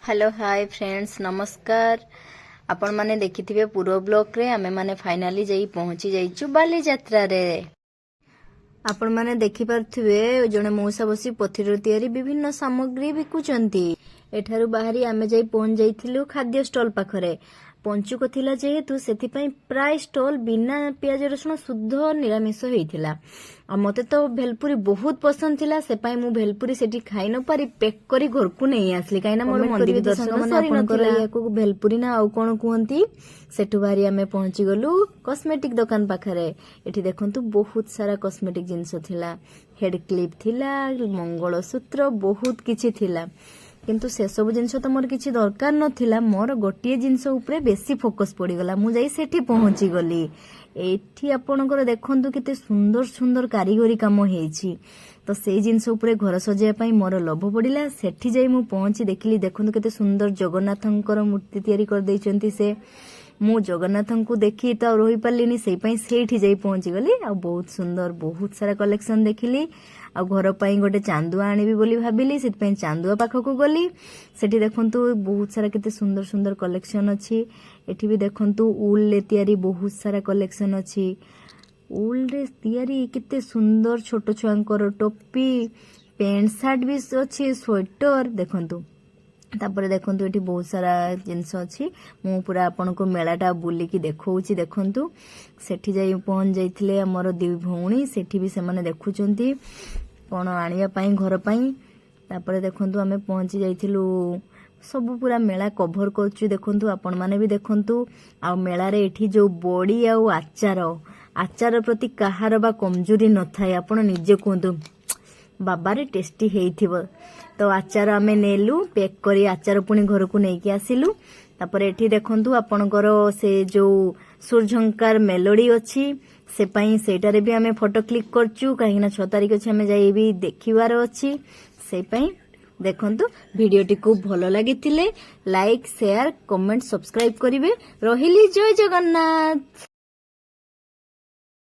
Hello hi friends नमस्कार। आपण माने देखिथिबे पूर्व ब्लॉक रे आमे माने फाइनली जाई पहुंची जाइछु बाली यात्रा रे। आपण माने देखि पारथिबे जणे मौसा बसी पथिर तयारी विभिन्न सामग्री बिकुचंती। एठारु बाहरी आमे जाई पहुंच जाइथिलु खाद्य स्टॉल पाखरे। पंचुक थिला जेहेतु सेथिपई प्राय स्टॉल बिना पियाज रसुण शुद्ध निरामिष होइथिला। आ मते तो भेलपुरी बहुत पसंद थिला सेपाई मु भेलपुरी सेठी खाइ न पारी पैक करी घर को नहीं आसली काइना मोर मंदिर दर्शन सरी नथिला। याकू भेलपुरी ना आउ कोन कुहंती। सेठु बाहरी आमे पहुंची गलु कॉस्मेटिक दुकान पाखरे। एठी देखंतु बहुत सारा कॉस्मेटिक जिंस थिला, हेड क्लिप थिला, मंगलसूत्र बहुत किछि थिला। किंतु से सब जिनस तो मोर किछि दरकार नथिला। मोर गोटिए जिनस उपरे बेसी फोकस पड़ी गला। मु जाई सेठी पहुंची गली। एठी आपनकर देखंतु केते सुंदर सुंदर कारीगरी काम हेछि। तो सेई जिनस उपरे घर सजाया पई मोर लोभ पड़िला। सेठी जाई मु पहुंची देखली देखंतु केते सुंदर जगन्नाथंकर मूर्ति तयारी कर दैचंती से। मु जगन्नाथंकु देखि तो रही पालिनी सेई पई सेठी जाई पहुंची गली। आ बहुत सुंदर बहुत सारा कलेक्शन देखिली। आ घर पई गोटे चांदुआ आनिबी बोली भाबिली सेति पई चांदुआ पाखकु गली। सेठी देखंतु बहुत सारा केते सुंदर सुंदर कलेक्शन अछि। एठी भी देखंतु उल ले तयारी बहुत सारा कलेक्शन अछि। उल रे तयारी केते सुंदर छोट छुआंकर टोपी पैंट शर्ट भी अछि, स्वेटर देखंतु। तापर देखंतु एठी बहुत सारा जिंस अछि। मु पूरा आपनको मेलाटा बुलिकी देखौछि देखंतु। सेठी जाई पहुंच जाइथिले हमर दी भौणी सेठी भी से माने देखुचंती कोन आनिया पई घर पई। तापर देखंतु हमें पहुंची जाइथिलु सब पूरा मेला कवर करछु देखंतु आपण माने भी देखंतु। आ मेला रे एठी जो बड़ी आ आचार प्रति कहार बा कमजोरी न थाए। आपण निजे कहंतु बाबा रे टेस्टी हेइथिबो। तो आचार आमे नेलु पैक करी आचार पुनी घर को नेकी आसिलु। तापर एठी देखंतु आपणकर से जो सूर्यझंकार मेलोडी अछि से पई सेटारे भी आमे फोटो क्लिक करछु काहेना 6 तारिख अछि आमे जाई भी देखिवार अछि। से पई देखंतु वीडियोटी को भलो लागिथिले लाइक शेयर कमेंट सब्सक्राइब करिवे। रहिली जय जगन्नाथ।